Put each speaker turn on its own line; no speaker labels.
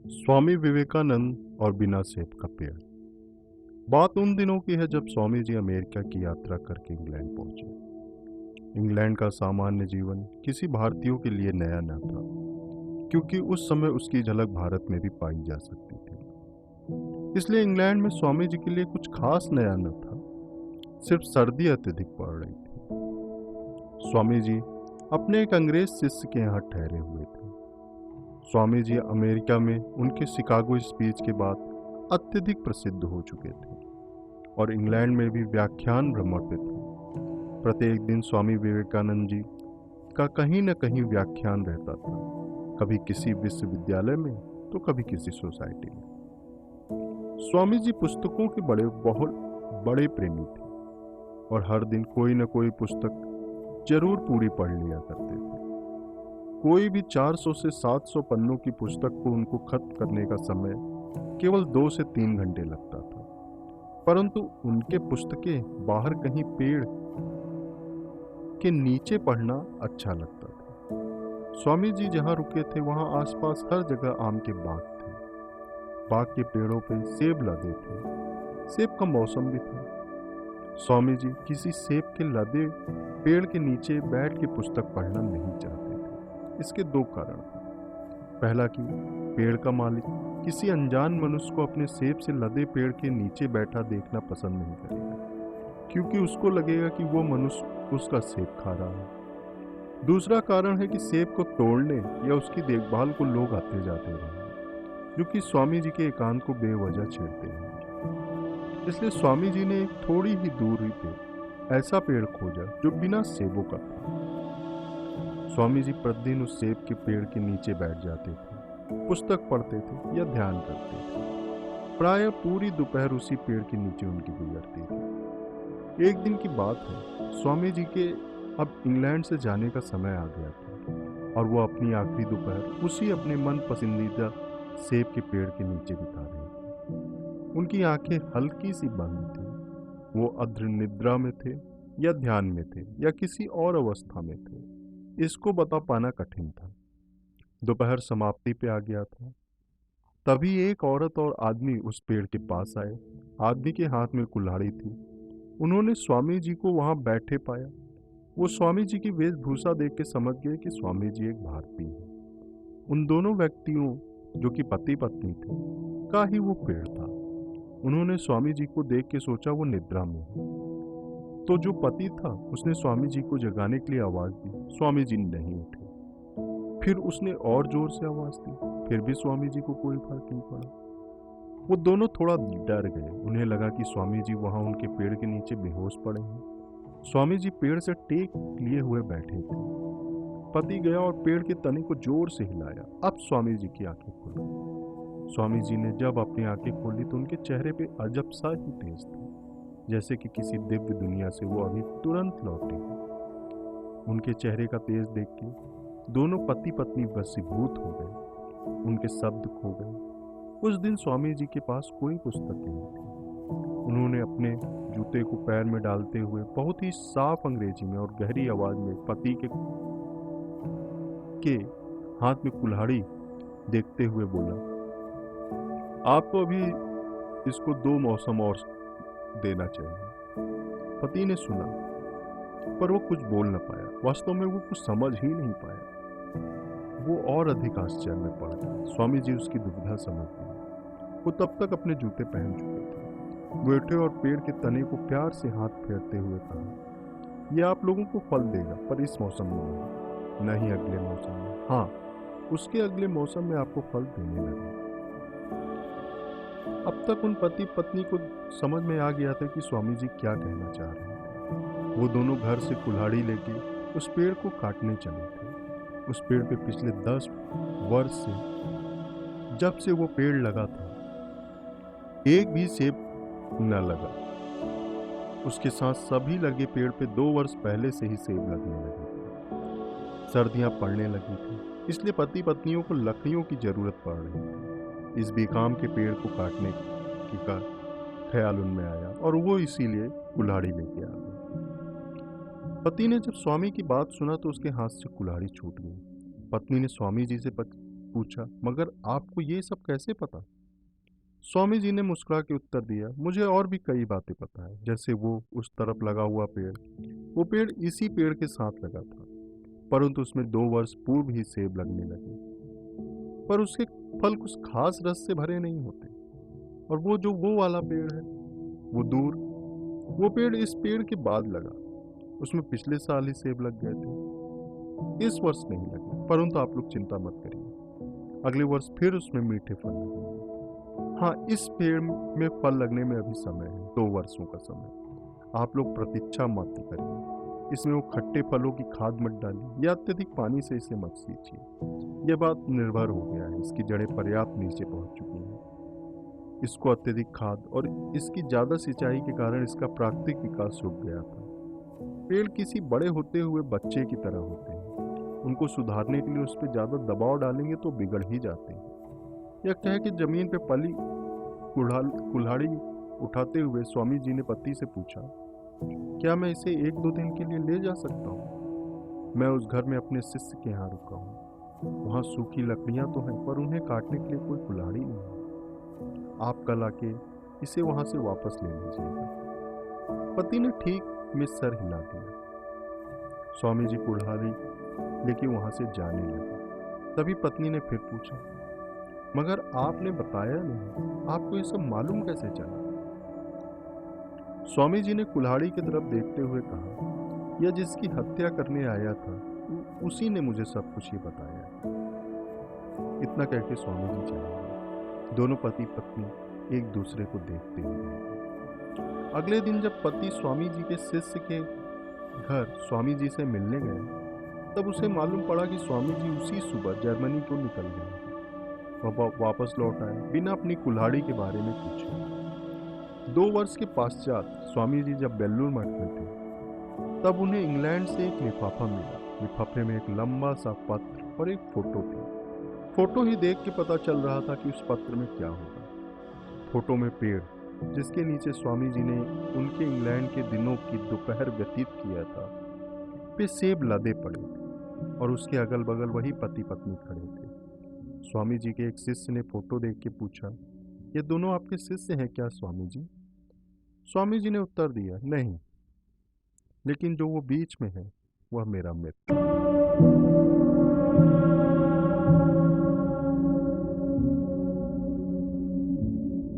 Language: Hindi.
स्वामी विवेकानंद और बिना सेब का पेड़। बात उन दिनों की है जब स्वामी जी अमेरिका की यात्रा करके इंग्लैंड पहुंचे। इंग्लैंड का सामान्य जीवन किसी भारतीयों के लिए नया न था, क्योंकि उस समय उसकी झलक भारत में भी पाई जा सकती थी। इसलिए इंग्लैंड में स्वामी जी के लिए कुछ खास नया न था, सिर्फ सर्दी अत्यधिक पड़ रही थी। स्वामी जी अपने एक अंग्रेज शिष्य के यहाँ ठहरे हुए थे। स्वामी जी अमेरिका में उनके शिकागो स्पीच के बाद अत्यधिक प्रसिद्ध हो चुके थे और इंग्लैंड में भी व्याख्यान भ्रमण पे थे। प्रत्येक दिन स्वामी विवेकानंद जी का कहीं न कहीं व्याख्यान रहता था, कभी किसी विश्वविद्यालय में तो कभी किसी सोसाइटी में। स्वामी जी पुस्तकों के बहुत बड़े प्रेमी थे और हर दिन कोई न कोई पुस्तक जरूर पूरी पढ़ लिया करते थे। कोई भी 400 से 700 पन्नों की पुस्तक को उनको खत्म करने का समय केवल 2 से 3 घंटे लगता था, परंतु उनके पुस्तकें बाहर कहीं पेड़ के नीचे पढ़ना अच्छा लगता था। स्वामी जी जहाँ रुके थे वहाँ आसपास हर जगह आम के बाग थे। बाग के पेड़ों पे सेब लदे थे। सेब का मौसम भी था। स्वामी जी किसी सेब के लदे पेड़ के नीचे बैठ के पुस्तक पढ़ना नहीं चाहते थे। इसके 2 कारण थे। पहला कि पेड़ का मालिक किसी अनजान मनुष्य को अपने सेब से लदे पेड़ के नीचे बैठा देखना पसंद नहीं करेगा, क्योंकि उसको लगेगा कि वो मनुष्य उसका सेब खा रहा है। दूसरा कारण है कि सेब को तोड़ने या उसकी देखभाल को लोग आते जाते रहेंगे, जो कि स्वामी जी के एकांत को बेवजह छेड़ते हैं। इसलिए स्वामी जी ने एक थोड़ी ही दूरी पे ऐसा पेड़ खोजा जो बिना सेबों का था। स्वामी जी प्रतिदिन उस सेब के पेड़ के नीचे बैठ जाते थे, पुस्तक पढ़ते थे या ध्यान करते थे। प्रायः पूरी दोपहर उसी पेड़ के नीचे उनकी गुजरती थी। एक दिन की बात है, स्वामी जी के अब इंग्लैंड से जाने का समय आ गया था और वो अपनी आखिरी दोपहर उसी अपने मन पसंदीदा सेब के पेड़ के नीचे बिता रहे थे। उनकी आंखें हल्की सी बंद थी। वो अद्र निद्रा में थे या ध्यान में थे या किसी और अवस्था में थे, इसको बता पाना कठिन था। दोपहर समाप्ति पे आ गया था। तभी एक औरत और आदमी उस पेड़ के पास आए। आदमी के हाथ में कुल्हाड़ी थी। उन्होंने स्वामी जी को वहां बैठे पाया। वो स्वामी जी की वेशभूषा देख के समझ गए कि स्वामी जी एक भारतीय हैं। उन दोनों व्यक्तियों, जो कि पति पत्नी थे, का ही वो पेड़ था। उन्होंने स्वामी जी को देख के सोचा वो निद्रा में है। तो जो पति था उसने स्वामी जी को जगाने के लिए आवाज दी। स्वामी जी नहीं उठे। फिर उसने और जोर से आवाज दी, फिर भी स्वामी जी को कोई फर्क नहीं पड़ा। वो दोनों थोड़ा डर गए। उन्हें लगा कि स्वामी जी वहां उनके पेड़ के नीचे बेहोश पड़े हैं। स्वामी जी पेड़ से टेक लिए हुए बैठे थे। पति गया और पेड़ के तने को जोर से हिलाया। अब स्वामी जी की आंखें खुल गई। स्वामी जी ने जब अपनी आंखें खोली तो उनके चेहरे पे अजब सा ही तेज था, जैसे कि किसी दिव्य दुनिया से वो अभी तुरंत लौटे हैं। उनके चेहरे का तेज देख के दोनों पति पत्नी वशीभूत हो गए। उनके शब्द खो गए। उस दिन स्वामी जी के पास कोई पुस्तक नहीं थी। उन्होंने अपने जूते को पैर में डालते हुए बहुत ही साफ अंग्रेजी में और गहरी आवाज में पति के हाथ में कुल्हाड़ी देखते हुए बोला, आपको अभी इसको 2 मौसम और देना चाहिए। पति ने सुना, पर वो कुछ बोल न पाया। वास्तव में वो कुछ समझ ही नहीं पाया। वो और अधिक आश्चर्य में पड़ गया। स्वामी जी उसकी दुविधा समझ गए। वो तब तक अपने जूते पहन चुके थे। वो उठे और पेड़ के तने को प्यार से हाथ फेरते हुए कहा, यह आप लोगों को फल देगा, पर इस मौसम में नहीं, अगले मौसम में। हाँ, उसके अगले मौसम में आपको फल देने लगे। अब तक उन पति पत्नी को समझ में आ गया था कि स्वामी जी क्या कहना चाह रहे थे। वो दोनों घर से कुल्हाड़ी लेके उस पेड़ को काटने चले थे। उस पेड़ पे पिछले 10 वर्ष से, जब से वो पेड़ लगा था, एक भी सेब न लगा। उसके साथ सभी लगे पेड़ पे 2 वर्ष पहले से ही सेब लगने लगे थे। सर्दियां पड़ने लगी थी, इसलिए पति पत्नियों को लकड़ियों की जरूरत पड़ रही थी। इस बेकाम के पेड़ को काटने की का ख्याल उनमें आया और वो इसीलिए कुल्हाड़ी लेके आ गए। पति ने जब स्वामी की बात सुना तो उसके हाथ से कुल्हाड़ी छूट गई। पत्नी ने स्वामी जी से पूछा, मगर आपको ये सब कैसे पता? स्वामी जी ने मुस्कुरा के उत्तर दिया, मुझे और भी कई बातें पता है, जैसे वो उस तरफ लगा हुआ पेड़। वो पेड़ इसी पेड़ के साथ लगा था, परंतु उसमें 2 वर्ष पूर्व ही सेब लगने लगे। पर उसके फल कुछ खास रस से भरे नहीं होते। और वो जो वो वाला पेड़ है, वो दूर, वो पेड़ इस पेड़ के बाद लगा। उसमें पिछले साल ही सेब लग गए थे। इस वर्ष नहीं लगे, परंतु आप लोग चिंता मत करिए, अगले वर्ष फिर उसमें मीठे फल लगेंगे। हाँ, इस पेड़ में फल लगने में अभी समय है, 2 वर्षों का समय। आप लोग प्रतीक्षा मत करिए। इसमें वो खट्टे फलों की खाद मत डालिए या अत्यधिक पानी से इसे मत सींचिए। यह बात निर्भर हो गया है, इसकी जड़ें पर्याप्त नीचे पहुंच चुकी हैं। इसको अत्यधिक खाद और इसकी ज़्यादा सिंचाई के कारण इसका प्राकृतिक विकास रुक गया था। पेड़ किसी बड़े होते हुए बच्चे की तरह होते हैं। उनको सुधारने के लिए उस पर ज़्यादा दबाव डालेंगे तो बिगड़ ही जाते हैं। यह कह के जमीन पे पली कुल्हाड़ी उठाते हुए स्वामी जी ने पति से पूछा, क्या मैं इसे 1-2 दिन के लिए ले जा सकता हूँ? मैं उस घर में अपने शिष्य के यहाँ रुका हूँ। वहाँ सूखी लकड़ियाँ तो हैं, पर उन्हें काटने के लिए कोई कुल्हाड़ी नहीं है। आप कल आके इसे वहाँ से वापस ले लीजिएगा। पति ने ठीक में सर हिला दिया। स्वामी जी कुल्हाड़ी लेके वहाँ से जाने लगे। तभी पत्नी ने फिर पूछा, मगर आपने बताया नहीं, आपको ये सब मालूम कैसे चला? स्वामी जी ने कुल्हाड़ी की तरफ देखते हुए कहा, यह जिसकी हत्या करने आया था, उसी ने मुझे सब कुछ ही बताया। इतना कहकर स्वामी जी चले गए। दोनों पति पत्नी एक दूसरे को देखते हुए रहे। अगले दिन जब पति स्वामी जी के शिष्य के घर स्वामी जी से मिलने गए, तब उसे मालूम पड़ा कि स्वामी जी उसी सुबह जर्मनी को निकल गए और वापस लौट आए बिना अपनी कुल्हाड़ी के बारे में पूछे। 2 वर्ष के पश्चात स्वामी जी जब बेल्लूर मठ में थे, तब उन्हें इंग्लैंड से एक लिफाफा मिला। लिफाफे में एक लंबा सा पत्र और एक फोटो थी। फोटो ही देख के पता चल रहा था कि उस पत्र में क्या होगा। फोटो में पेड़, जिसके नीचे स्वामी जी ने उनके इंग्लैंड के दिनों की दोपहर व्यतीत किया था, पे सेब लदे पड़े थे और उसके अगल बगल वही पति पत्नी खड़े थे। स्वामी जी के एक शिष्य ने फोटो देख के पूछा, ये दोनों आपके शिष्य हैं क्या स्वामी जी? स्वामी जी ने उत्तर दिया, नहीं, लेकिन जो वो बीच में है वह मेरा मित्र।